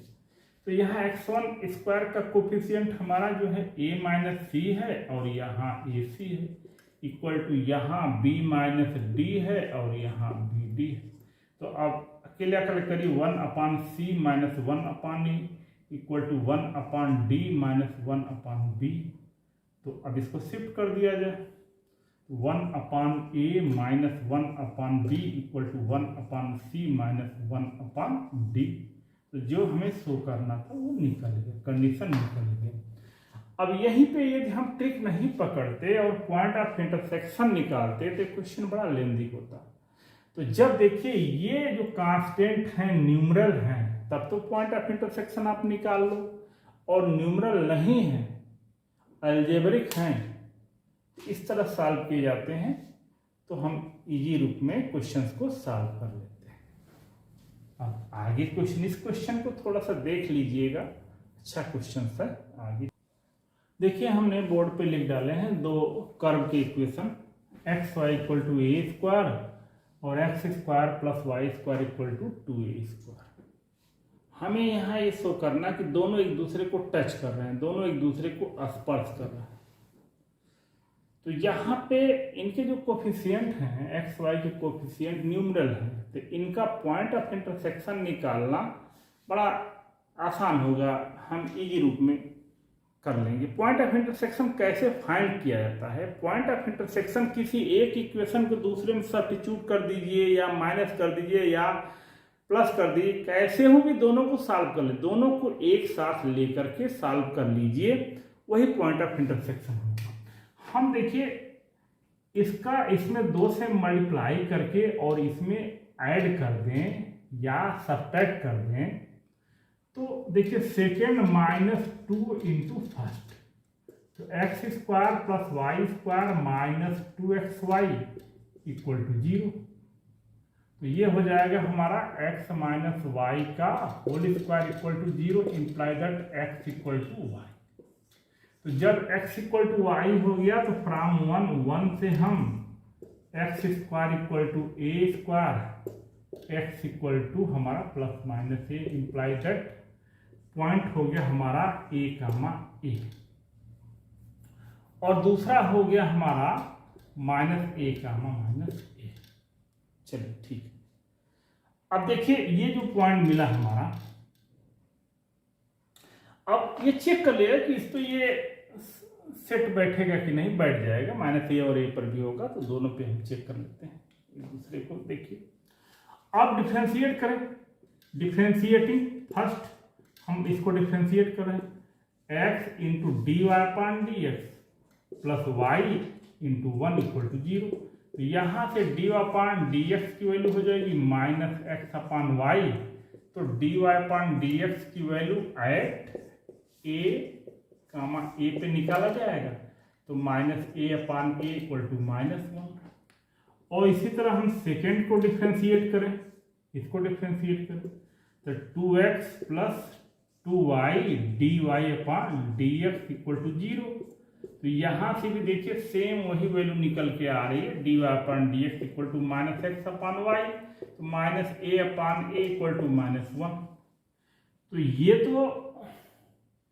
तो यहाँ x1 स्क्वायर का कोफिशिएंट हमारा जो है a माइनस सी है और यहाँ ac है, इक्वल टू यहाँ b माइनस डी है और यहाँ bd है। तो अब अकेले अकेले करिए 1 upon c minus 1 upon e equal to 1 upon d minus 1 upon b. तो अब इसको शिफ्ट कर दिया जाए, 1 upon a minus 1 upon b equal to 1 upon c minus 1 upon d. तो जो हमें शो करना था वो निकल गया, कंडीशन निकल गया। अब यहीं पे यदि हम ट्रिक नहीं पकड़ते और पॉइंट ऑफ इंटरसेक्शन निकालते तो क्वेश्चन बड़ा लेंदी होता। तो जब देखिए ये जो कांस्टेंट हैं न्यूमरल हैं तब तो पॉइंट ऑफ इंटरसेक्शन आप निकाल लो, और न्यूमरल नहीं है अलजेब्रिक हैं, इस तरह सॉल्व किए जाते हैं। तो हम इजी रूप में क्वेश्चंस को सॉल्व कर लेते हैं। अब आगे क्वेश्चन, इस क्वेश्चन को थोड़ा सा देख लीजिएगा, अच्छा क्वेश्चन है। आगे देखिए हमने बोर्ड पे लिख डाले हैं दो कर्व के equation, x y equal to a square और x square plus y square equal to 2a square. हमें यहाँ ये शो करना कि दोनों एक दूसरे को टच कर रहे हैं, दोनों एक दूसरे को स्पर्श कर रहे हैं। तो यहाँ पे इनके जो कोफिशिएंट हैं एक्स वाई के कोफिशिएंट न्यूमरल हैं, तो इनका पॉइंट ऑफ इंटरसेक्शन निकालना बड़ा आसान होगा, हम इजी रूप में कर लेंगे। पॉइंट ऑफ इंटरसेक्शन कैसे फाइंड किया जाता है? पॉइंट ऑफ इंटरसेक्शन किसी एक इक्वेशन को दूसरे में सब्स्टिट्यूट कर दीजिए या माइनस कर दीजिए या प्लस कर दीजिए, कैसे हो भी दोनों को सॉल्व कर ले, दोनों को एक साथ लेकर के सॉल्व कर लीजिए, वही पॉइंट ऑफ इंटरसेक्शन होगा। हम देखिए इसका इसमें 2 से मल्टीप्लाई करके और इसमें ऐड कर दें या सब्ट्रैक्ट कर दें, तो देखिए सेकेंड -2 इंटू फर्स्ट, तो x square plus y square minus 2xy equal to 0। तो ये हो जाएगा हमारा x माइनस वाई का whole square equal to 0, imply that x equal to y. तो जब x इक्वल टू वाई हो गया तो फ्रॉम 1 से हम x square equal to a square x equal to हमारा plus minus a, imply that point हो गया हमारा a कामा a, और दूसरा हो गया हमारा minus a comma minus a। चलिए ठीक है। अब देखिए ये जो पॉइंट मिला हमारा, अब ये चेक कर लिया कि इस पे ये सेट बैठेगा कि नहीं, बैठ जाएगा, माइनस ए और ए पर भी होगा, तो दोनों पे हम चेक कर लेते हैं एक दूसरे को। देखिए आप डिफ्रेंशिएट करें, डिफ्रेंशिएटिंग फर्स्ट हम इसको डिफ्रेंशिएट करें, x into D Y upon D x plus y into 1 equal to 0। तो यहाँ से d Y upon D x की वैल्यू हो जाएगी माइनस एक्स अपान वाई, तो d Y upon D x की value at a comma a पे निकाला जाएगा, तो minus A upon A equal to -1। और इसी तरह हम सेकेंड को डिफ्रेंशिएट करें, इसको डिफ्रेंशिएट करें, तो 2x plus 2y d Y upon D x equal to 0। तो यहाँ से भी देखिए सेम वही वैल्यू निकल के आ रही है, D Y upon D x equal to minus x upon Y, तो minus A upon A equal to -1। तो ये तो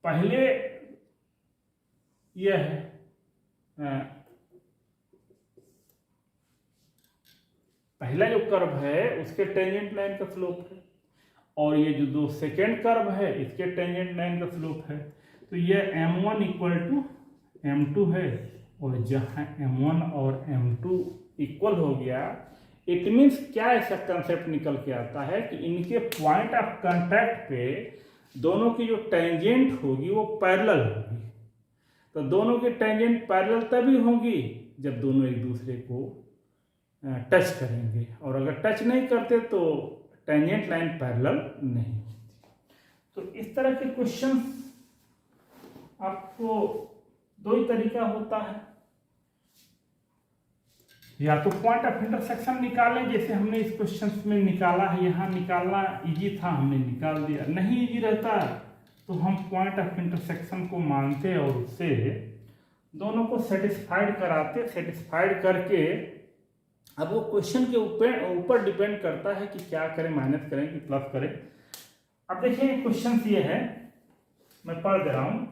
पहले यह है पहला जो कर्व है उसके टेंजेंट लाइन का स्लोप है, और ये जो दो सेकेंड कर्व है इसके टेंजेंट लाइन का स्लोप है। तो ये m1 इक्वल टू m2 है, और जहाँ m1 और m2 इक्वल हो गया, इट मीन्स क्या ऐसा कंसेप्ट निकल के आता है कि इनके पॉइंट ऑफ कांटेक्ट पे दोनों की जो टेंजेंट होगी वो पैरेलल होगी। तो दोनों की टेंजेंट पैरेलल तभी होगी जब दोनों एक दूसरे को टच करेंगे, और अगर टच नहीं करते तो टेंजेंट लाइन पैरेलल नहीं होती। तो इस तरह के क्वेश्चन आपको दो ही तरीका होता है, या तो पॉइंट ऑफ इंटरसेक्शन निकालें जैसे हमने इस क्वेश्चन में निकाला है, यहाँ निकालना इजी था हमने निकाल दिया, नहीं इजी रहता तो हम पॉइंट ऑफ इंटरसेक्शन को मानते और उससे दोनों को सेटिस्फाइड कराते, सेटिस्फाइड करके अब वो क्वेश्चन के ऊपर डिपेंड करता है कि क्या करें, माइनस करें कि प्लस करें। अब देखिए क्वेश्चन ये है, मैं पढ़ दे रहा हूं।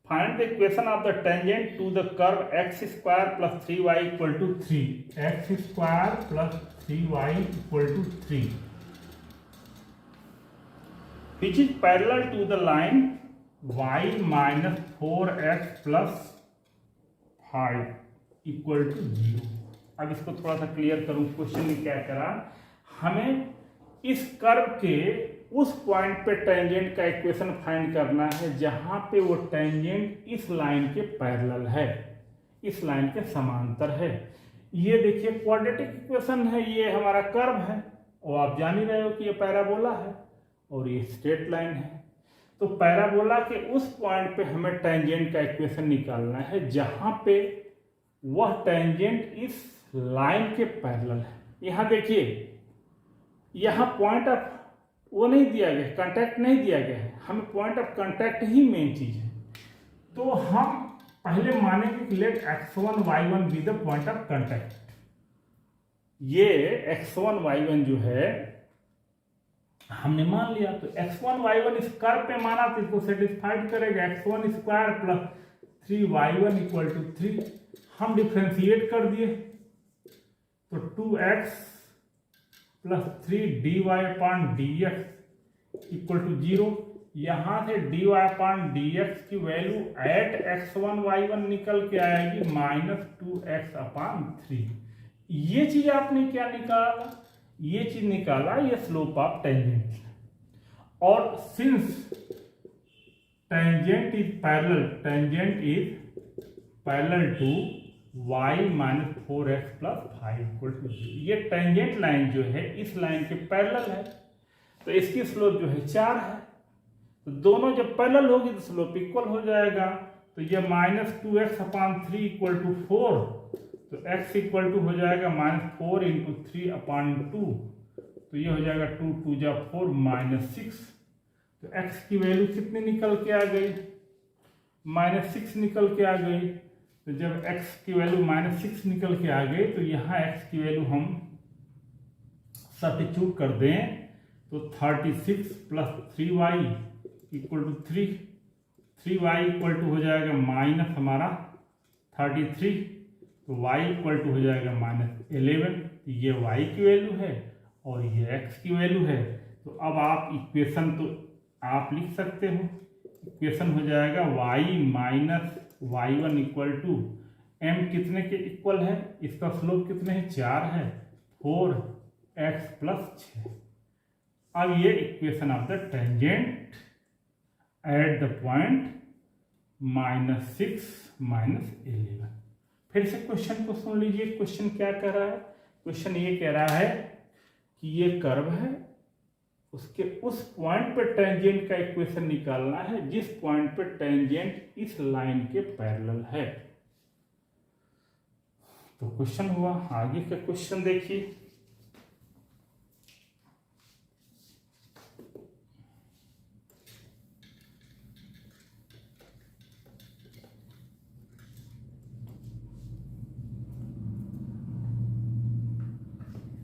Find the equation of the tangent to the curve x square plus 3y equal to 3, x square plus 3y equal to 3, which is parallel to the line y minus 4x plus 5 equal to 0। अब इसको थोड़ा सा क्लियर करूं, क्वेश्चन ने क्या करा, हमें इस कर्व के उस पॉइंट पे टेंजेंट का इक्वेशन फाइंड करना है जहां पे वो टेंजेंट इस लाइन के पैरेलल है, इस लाइन के समांतर है। ये देखिए क्वाड्रेटिक इक्वेशन है, ये हमारा कर्व है, और आप जान ही रहे हो कि ये पैराबोला है और ये स्ट्रेट लाइन है। तो पैराबोला के उस पॉइंट पे हमें टेंजेंट का इक्वेशन निकालना है जहां पे वह टेंजेंट इस लाइन के पैरेलल है। यहां देखिए, यहां पॉइंट ऑफ वो नहीं दिया गया, कांटेक्ट नहीं दिया गया है, हमें पॉइंट ऑफ कांटेक्ट ही मेन चीज है। तो हम पहले मानेंगे कि let x1 y1 be the point of contact. ये x1 y1 जो है हमने मान लिया, तो x1 y1 इस कर्व पे माना तो इसको सेटिस्फाइड करेगा, x1 square plus 3y1 equal to 3। हम डिफ्रेंशिएट कर दिए तो 2x plus 3 dy upon dx equal to 0। यहां से dy अपान dx की वैल्यू एट x1 y1 निकल के आएगी माइनस 2x अपान 3। ये चीज आपने क्या निकाला, ये चीज निकाला ये स्लोप ऑफ टेंजेंट। और since tangent is parallel to y minus 4x plus 5 equal to 0। ये टेंजेंट लाइन जो है इस लाइन के पैरेलल है, तो इसकी स्लोप जो है 4 है। तो दोनों जब पैरेलल होगी तो स्लोप इक्वल हो जाएगा। तो ये minus 2x upon 3 equal to 4, तो x इक्वल टू हो जाएगा माइनस 4 इंटू 3 अपान 2, तो ये हो जाएगा 2 2 जा 4 माइनस 6। तो x की वैल्यू कितनी निकल के आ गई, माइनस 6 निकल के आ गई। तो जब x की वैल्यू माइनस 6 निकल के आ गई तो यहाँ x की वैल्यू हम सब्स्टिट्यूट कर दें तो 36 plus 3y equal to 3, 3y equal to हो जाएगा माइनस हमारा 33, तो y इक्वल टू हो जाएगा माइनस 11। ये y की वैल्यू है और ये x की वैल्यू है। तो अब आप इक्वेशन तो आप लिख सकते हो, इक्वेशन हो जाएगा y minus y one equal to m कितने के इक्वल है, इसका स्लोप कितने है 4 है, 4x प्लस 6। अब ये equation of the tangent at the point -6 -11। फिर से क्वेश्चन को सुन लीजिए, क्वेश्चन क्या कह रहा है। क्वेश्चन ये कह रहा है कि ये कर्व है, उसके उस पॉइंट पे टेंजेंट का इक्वेशन निकालना है जिस पॉइंट पे टेंजेंट इस लाइन के पैरेलल है। तो क्वेश्चन हुआ, आगे का क्वेश्चन देखिए।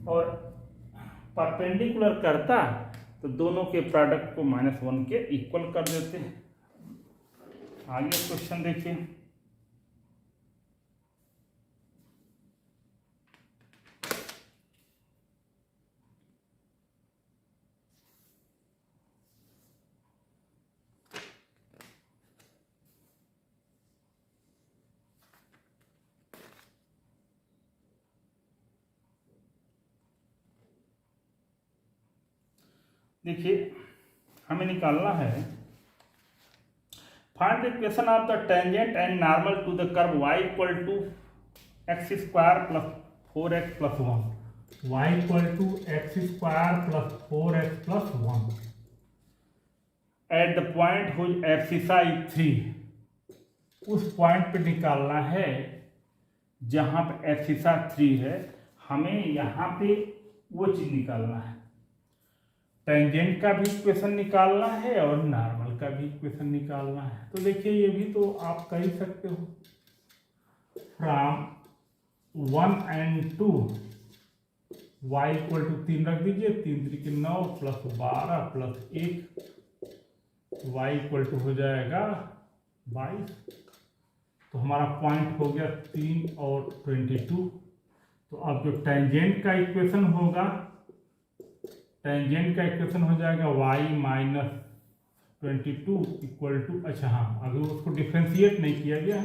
और परपेंडिकुलर करता तो दोनों के प्रोडक्ट को -1 के इक्वल कर देते हैं। आगे क्वेश्चन देखिए। देखिए हमें निकालना है, find the equation of the tangent and normal to the curve y equal to x square plus 4x plus 1, y equal to x square plus 4x plus 1 at the point whose abscissa is 3। उस पॉइंट पे निकालना है जहां पे एब्सिसा 3 है। हमें यहाँ पे वो चीज निकालना है, टेंजेंट का भी इक्वेशन निकालना है और नॉर्मल का भी इक्वेशन निकालना है। तो देखिए ये भी तो आप कर ही सकते हो, from 1 and 2 y equal to 3 रख दीजिए, 3 3 के 9 plus 12 plus 1 y equal to हो जाएगा 22। तो हमारा पॉइंट हो गया 3 और 22। तो अब जो टेंजेंट का इक्वेशन होगा, टेंजेंट का इक्वेशन हो जाएगा y माइनस 22 इक्वल टू, अच्छा हाँ अभी उसको डिफ्रेंशिएट नहीं किया गया,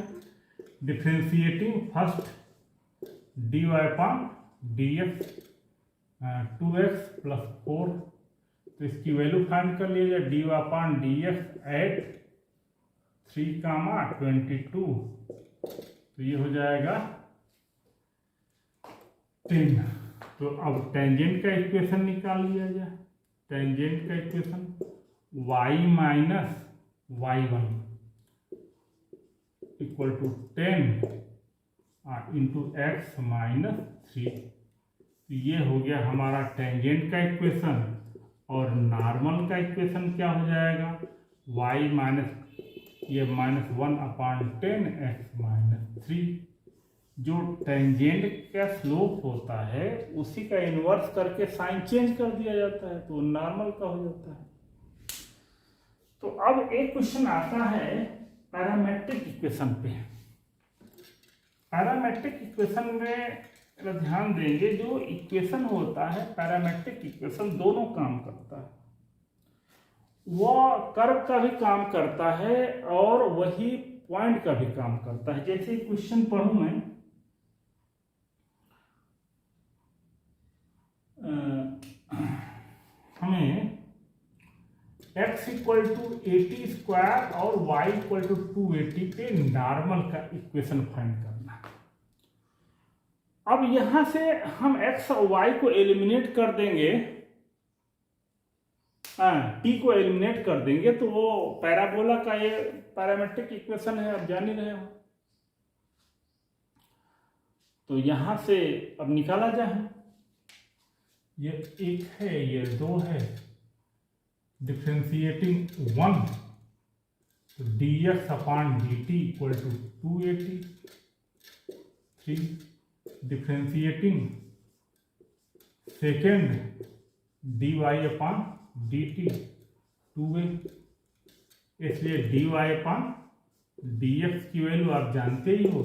differentiating first dy upon dx 2x plus 4। तो इसकी वैल्यू फाइंड कर लिया जाए, dy अपॉन dx एट 3, 22। तो ये हो जाएगा 10। तो अब टेंजेंट का इक्वेशन निकाल लिया जाए, टेंजेंट का equation y minus y1 equal to 10 into x minus 3। तो ये हो गया हमारा टेंजेंट का इक्वेशन। और नॉर्मल का इक्वेशन क्या हो जाएगा, y माइनस ये -1 अपॉन 10 एक्स माइनस 3। जो टेंजेंट का स्लोप होता है उसी का इन्वर्स करके साइन चेंज कर दिया जाता है, तो नॉर्मल का हो जाता है। तो अब एक क्वेश्चन आता है पैरामेट्रिक इक्वेशन पे। पैरामेट्रिक इक्वेशन में ध्यान देंगे, जो इक्वेशन होता है पैरामेट्रिक इक्वेशन दोनों काम करता है, वह कर्व का भी काम करता है और वही पॉइंट का भी काम करता है। जैसे क्वेश्चन पढ़ूं मैं, हमें x इक्वल टू 80 स्क्वायर और y इक्वल टू 280 पे नॉर्मल का इक्वेशन फाइंड करना है। अब यहां से हम x और y को एलिमिनेट कर देंगे, t को एलिमिनेट कर देंगे, तो वो पैराबोला का ये पैरामेट्रिक इक्वेशन है, आप जान ही रहे हो। तो यहां से अब निकाला जाए, ये 1 है, ये 2 है, डिफ्रेंशिएटिंग 1, तो dx upon dt equal to 280। 3 differentiating second dy upon dt 2a, इसलिए dy अपॉन dx की वैल्यू आप जानते ही हो,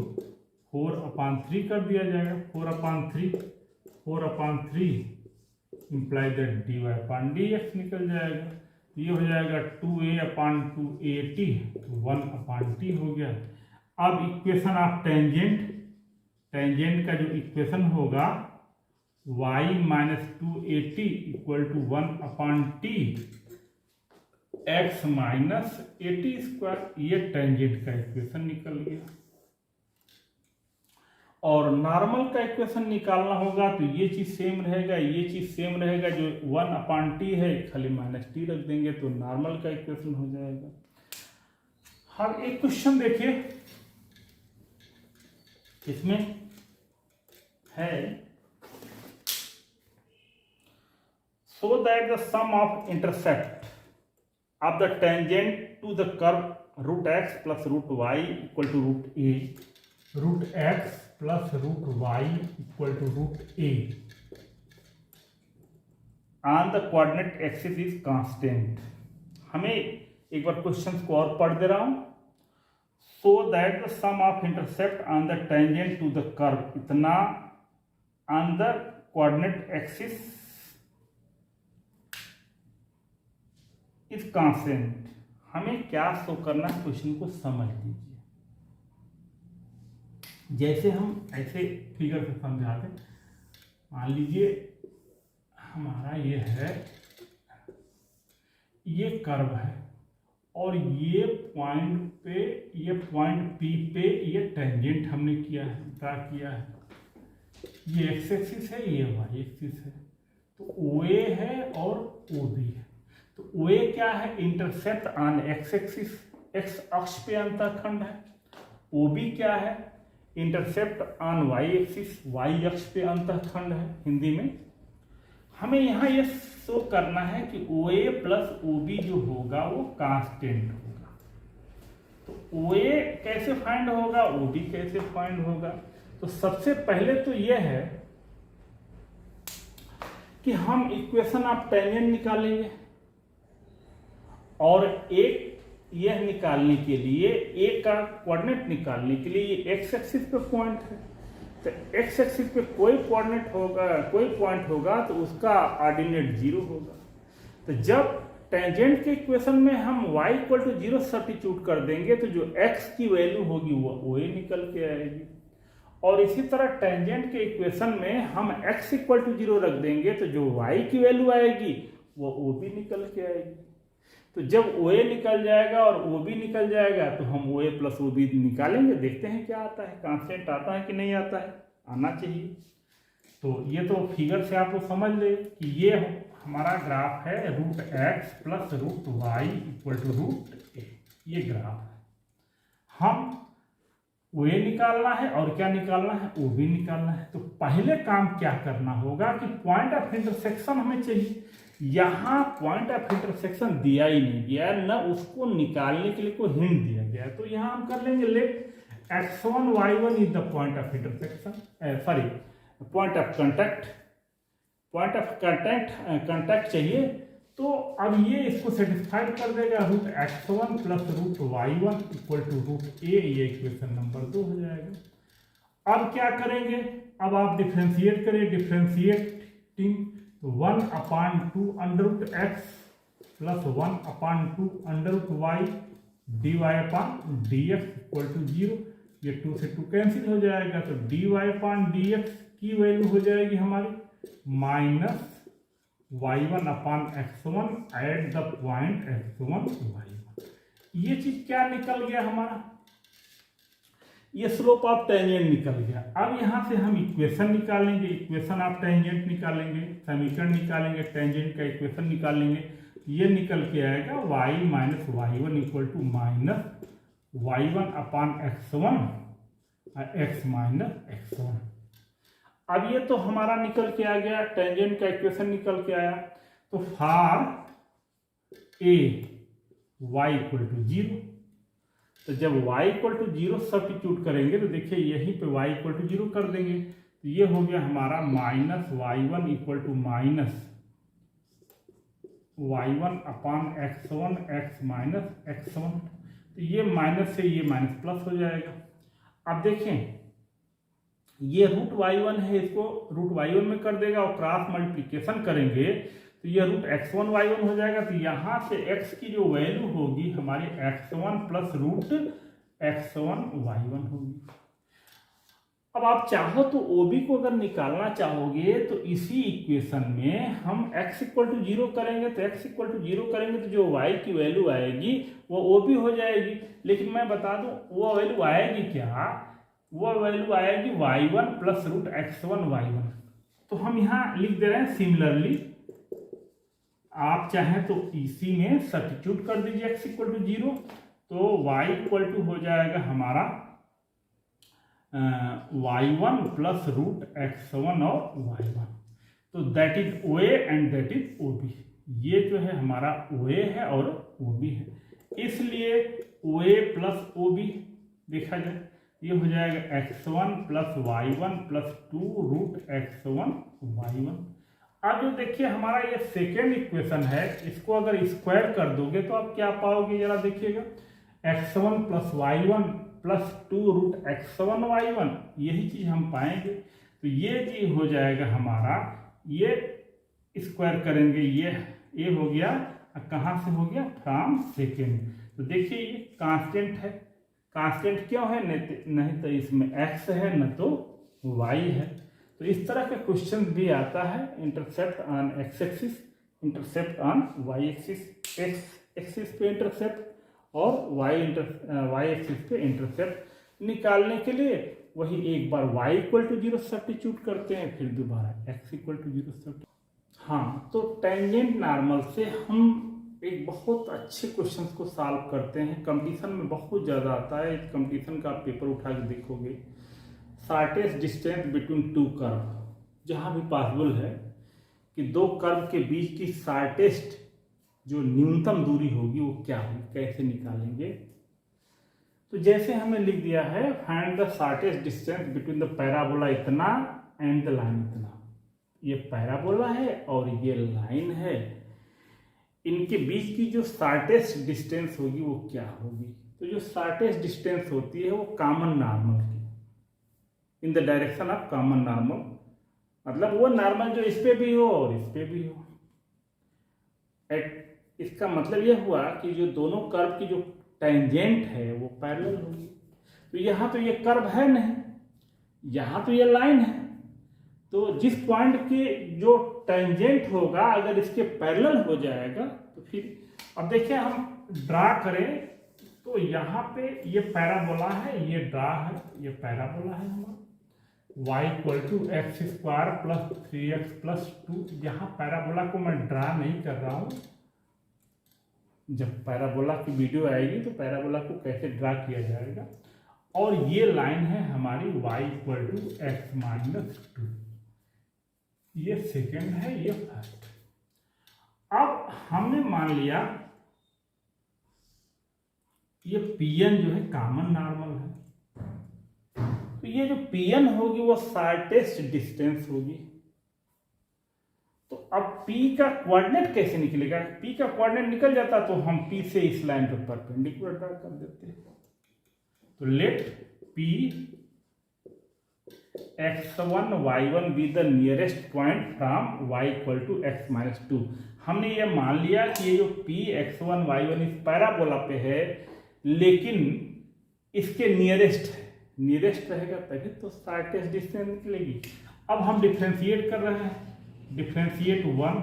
4/3 कर दिया जाएगा। 4/3 4/3 imply that d Y upon D x निकल जाएगा। ये हो जाएगा 2a अपान 2at, 1 अपान टी हो गया। अब इक्वेशन ऑफ टेंजेंट का जो इक्वेशन होगा y minus 2at equal to 1 upon t x minus 80 square, ये टेंजेंट का इक्वेशन निकल गया। और नॉर्मल का इक्वेशन निकालना होगा तो ये चीज सेम रहेगा, ये चीज सेम रहेगा, जो 1 अपान टी है खाली माइनस टी रख देंगे तो नॉर्मल का इक्वेशन हो जाएगा। हम एक क्वेश्चन देखिए, इसमें है so that the sum of intercept of the tangent to the curve root x plus root y equal to root a, root x plus root y equal to root a on the coordinate axis is constant। हमें एक बार क्वेश्चन को और पढ़ दे रहा हूं। so that the sum of intercept on the tangent to the curve, इतना on the coordinate axis is constant. हमें क्या शो करना है, क्वेश्चन को समझ लीजिए। जैसे हम ऐसे फिगर से समझाते, मान लीजिए हमारा ये है, ये कर्व है और ये पॉइंट पे, ये पॉइंट पी पे ये टेंजेंट हमने किया है, ड्रा किया है। ये एक्स एक्सिस है, ये वाई एक्सिस है, तो ओ ए है और ओ बी है। तो OA क्या है, intercept on x axis, x अक्ष पे अंतःखंड है। OB क्या है, intercept on y axis, y अक्ष पे अंतःखंड है। हिंदी में हमें यहाँ ये शो करना है कि OA प्लस OB जो होगा वो कांस्टेंट होगा। तो OA कैसे फाइंड होगा, OB कैसे फाइंड होगा। तो सबसे पहले तो यह है कि हम इक्वेशन ऑफ टेंजेंट निकालेंगे और एक यह निकालने के लिए, ए का कोऑर्डिनेट निकालने के लिए ये एक्स एक्सिस पे पॉइंट है, तो एक्स एक्सिस पे कोई कोऑर्डिनेट होगा, कोई पॉइंट होगा तो उसका ऑर्डिनेट 0 होगा। तो जब टेंजेंट के इक्वेशन में हम y इक्वल टू 0 सब्स्टिट्यूट कर देंगे तो जो x की वैल्यू होगी वो OA निकल के आएगी। और इसी तरह टेंजेंट के इक्वेशन में हम x इक्वल टू 0 रख देंगे तो जो y की वैल्यू आएगी वो OB निकल के आएगी। तो जब OA निकल जाएगा और OB निकल जाएगा तो हम OA प्लस OB निकालेंगे, देखते हैं क्या आता है, कांस्टेंट आता है कि नहीं आता है, आना चाहिए। तो ये तो फिगर से आप लोग समझ ले कि ये हमारा ग्राफ है root x plus root Y equal to root A, ये ग्राफ है। हम OA निकालना है और क्या निकालना है, OB निकालना है। तो पहले काम क्या करना होगा कि पॉइंट ऑफ इंटरसेक्शन हमें चाहिए। यहाँ पॉइंट ऑफ इंटरसेक्शन दिया ही नहीं गया है, न उसको निकालने के लिए कोई हिंट दिया गया है। तो यहाँ हम कर लेंगे let x1 y1 is the point of intersection, sorry point of contact, point of contact चाहिए। तो अब ये इसको सेटिस्फाइड कर देगा, root x1 plus root y1 equal to root A, ये इक्वेशन नंबर 2 हो जाएगा। अब क्या करेंगे, अब आप डिफ्रेंशिएट करें, डिफ्रेंशिएटिंग तो 1 upon 2 under root x plus 1 upon 2 under root y d Y upon D x equal to 0, ये 2 से 2 कैंसिल हो जाएगा। तो d Y upon D x की वैल्यू हो जाएगी हमारी minus y1 upon x1 at the point x1 y1। ये चीज क्या निकल गया हमारा, ये स्लोप ऑफ टेंजेंट निकल गया। अब यहाँ से हम इक्वेशन निकालेंगे, इक्वेशन ऑफ टेंजेंट निकालेंगे, समीकरण निकालेंगे, टेंजेंट का इक्वेशन निकालेंगे। ये निकल के आएगा y minus y1 equal to minus y1 upon x1 x minus x1। अब ये तो हमारा निकल के आ गया, टेंजेंट का इक्वेशन निकल के आया। तो for a y equal to 0, तो जब y इक्वल टू 0 सब्स्टिट्यूट करेंगे तो देखिए यहीं पे y इक्वल टू 0 कर देंगे, तो ये हो गया हमारा minus y1 equal to minus y1 upon x1 x minus x1। तो ये माइनस से ये माइनस प्लस हो जाएगा। अब देखें ये रूट y1 है, इसको रूट y1 में कर देगा और क्रॉस मल्टीप्लिकेशन करेंगे तो ये रूट x1 y1 हो जाएगा। तो यहाँ से x की जो वैल्यू होगी हमारी x1 plus root x1 y1 होगी। अब आप चाहो तो OB को अगर निकालना चाहोगे तो इसी इक्वेशन में हम x इक्वल टू 0 करेंगे, तो x इक्वल टू 0 करेंगे तो जो y की वैल्यू आएगी वो OB हो जाएगी। लेकिन मैं बता दूं वो वैल्यू आएगी क्या, वो वैल्यू आएगी y1 plus root x1 y1। तो हम यहाँ लिख दे रहे हैं सिमिलरली, आप चाहें तो इसी में सब्स्टिट्यूट कर दीजिए x इक्वल टू 0, तो y इक्वल टू हो जाएगा हमारा y1 प्लस रूट x1 और y1। तो that is OA and that is OB। ये जो है हमारा OA है और OB है, इसलिए OA प्लस OB देखा जाए ये हो जाएगा x1 plus y1 plus 2 root x1 y1। अब जो देखिए हमारा ये सेकेंड इक्वेशन है, इसको अगर स्क्वायर कर दोगे तो आप क्या पाओगे जरा देखिएगा, x1 plus y1 plus 2 root x1 y1, यही चीज हम पाएंगे। तो ये चीज हो जाएगा हमारा, ये स्क्वायर करेंगे ये हो गया, कहाँ से हो गया, फ्रॉम सेकेंड। तो देखिए ये कांस्टेंट है, कांस्टेंट क्यों है, नहीं तो इसमें x है न तो y है। तो इस तरह का क्वेश्चन भी आता है, intercept on x axis, intercept on y axis, x axis पे इंटरसेप्ट और y एक्सिस पे इंटरसेप्ट निकालने के लिए वही एक बार y इक्वल टू 0 सब्स्टिट्यूट करते हैं, फिर दोबारा x इक्वल टू 0 सब्स्टिट्यूट। हाँ, तो टेंजेंट नॉर्मल से हम एक बहुत अच्छे क्वेश्चन को सॉल्व करते हैं, कंपटीशन में बहुत ज़्यादा आता है। इस कंपटीशन का आप पेपर उठा के देखोगे, shortest distance between two curve, जहाँ भी पॉसिबल है कि दो कर्व के बीच की शॉर्टेस्ट जो न्यूनतम दूरी होगी वो क्या होगी, कैसे निकालेंगे। तो जैसे हमें लिख दिया है, find the shortest distance between the parabola इतना एंड द लाइन इतना। ये पैराबोला है और ये लाइन है, इनके बीच की जो शॉर्टेस्ट डिस्टेंस होगी वो क्या होगी। तो जो शॉर्टेस्ट डिस्टेंस होती है वो कॉमन नॉर्मल की, in the direction of common normal, मतलब वो नॉर्मल जो इस पे भी हो और इस पे भी हो। इसका मतलब यह हुआ कि जो दोनों कर्व की जो टेंजेंट है वो पैरेलल होगी। तो यहाँ तो ये कर्व है नहीं, यहाँ तो ये लाइन है, तो जिस पॉइंट के जो टेंजेंट होगा अगर इसके पैरेलल हो जाएगा तो फिर अब देखिए हम ड्रा करें तो यहाँ पे ये पैराबोला है, ये ड्रा है, ये पैराबोला है हमारा, y equal to x square plus 3x plus 2। यहाँ पैराबोला को मैं ड्रा नहीं कर रहा हूँ, जब पैराबोला की वीडियो आएगी तो पैराबोला को कैसे ड्रा किया जाएगा। और ये लाइन है हमारी y equal to x minus 2, ये सेकेंड है, ये फर्स्ट। अब हमने मान लिया ये Pn जो है कॉमन नॉर्मल है, तो ये जो Pn होगी वो शॉर्टेस्ट डिस्टेंस होगी। तो अब P का कोऑर्डिनेट कैसे निकलेगा, P का कोऑर्डिनेट निकल जाता तो हम P से इस लाइन पर परपेंडिकुलर ड्रा कर देते हैं। तो let P x1 y1 be the nearest point from y equal to x minus 2। हमने ये मान लिया कि ये जो P x1 y1 इस पैराबोला पे है, लेकिन इसके नियरेस्ट है, नियरेस्ट रहेगा तभी तो शॉर्टेस्ट डिस्टेंस निकलेगी। अब हम डिफ्रेंशिएट कर रहे हैं, डिफ्रेंशिएट 1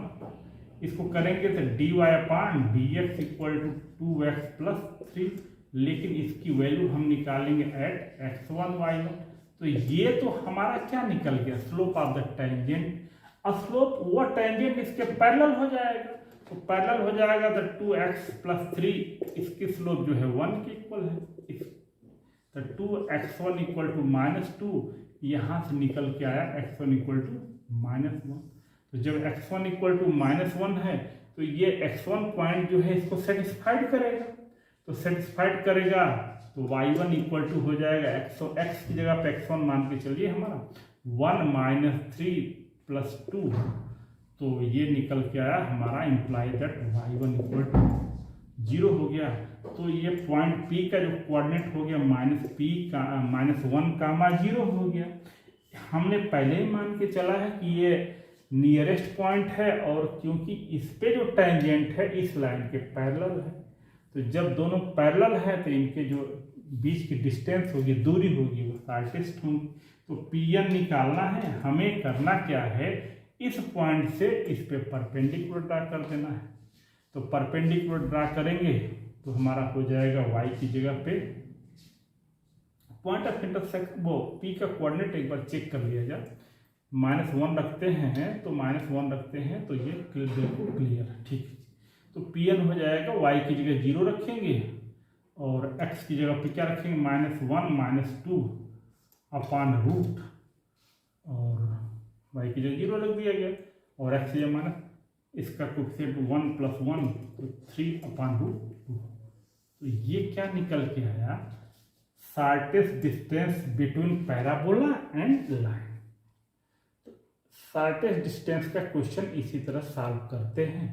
इसको करेंगे तो dy upon dx equal to 2x plus 3, लेकिन इसकी वैल्यू हम निकालेंगे एट x1 y1। तो ये तो हमारा क्या निकल गया, स्लोप ऑफ द टेंजेंट। अब स्लोप वो टेंजेंट इसके पैरेलल हो जाएगा, तो पैरेलल हो जाएगा तो 2x प्लस 3, इसकी स्लोप जो है 1 के इक्वल है। तो 2x1 इक्वल टू माइनस 2, यहाँ से निकल के आया x1 इक्वल टू माइनस 1। तो जब x1 इक्वल टू माइनस 1 है तो ये x1 पॉइंट जो है इसको सेटिस्फाइड करेगा, तो सेटिस्फाइड करेगा तो y1 इक्वल टू हो जाएगा x की जगह पे x1 मान के चलिए हमारा 1 माइनस 3 प्लस 2, तो ये निकल के आया हमारा imply that y1 equal to 0 हो गया। तो ये पॉइंट P का जो कोऑर्डिनेट हो गया माइनस 1 कामा 0 हो गया। हमने पहले ही मान के चला है कि ये नियरेस्ट पॉइंट है, और क्योंकि इस पे जो टेंजेंट है इस लाइन के पैरेलल है, तो जब दोनों पैरेलल है तो इनके जो बीच की डिस्टेंस होगी, दूरी होगी, वो शॉर्टेस्ट होगी। तो Pn निकालना है, हमें करना क्या है, इस पॉइंट से इस पे परपेंडिकुलर ड्रा कर देना है। तो परपेंडिकुलर ड्रा करेंगे तो हमारा हो जाएगा y की जगह पे पॉइंट ऑफ इंटरसेक्शन, वो P का कोऑर्डिनेट एक बार चेक कर लिया जाए, -1 रखते हैं तो -1 रखते हैं तो ये बिल्कुल क्लियर है, ठीक। तो Pn हो जाएगा, y की जगह 0 रखेंगे और x की जगह पे क्या रखेंगे, -1 -2 अपॉन रूट, और y की जगह 0 रख दिया गया, और x की जगह इसका कोएफिशिएंट 1 + 1 तो 3 अपॉन रूट 2। तो ये क्या निकल के आया, shortest distance between parabola and line. तो शॉर्टेस्ट डिस्टेंस का क्वेश्चन इसी तरह सॉल्व करते हैं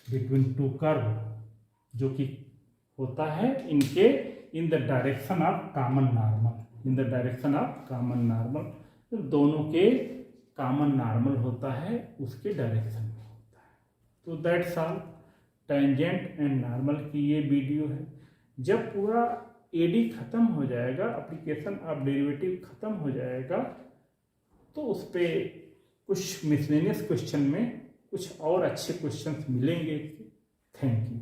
बिटवीन टू कर्व, जो कि होता है इनके in the direction of common normal, in the direction of common normal, तो दोनों के कॉमन नॉर्मल होता है उसके डायरेक्शन में होता है। तो that's all, tangent and normal की ये वीडियो है। जब पूरा एडी खत्म हो जाएगा, एप्लीकेशन ऑफ डेरिवेटिव खत्म हो जाएगा, तो उस पर कुछ मिसलेनियस क्वेश्चन में कुछ और अच्छे क्वेश्चंस मिलेंगे। Thank you.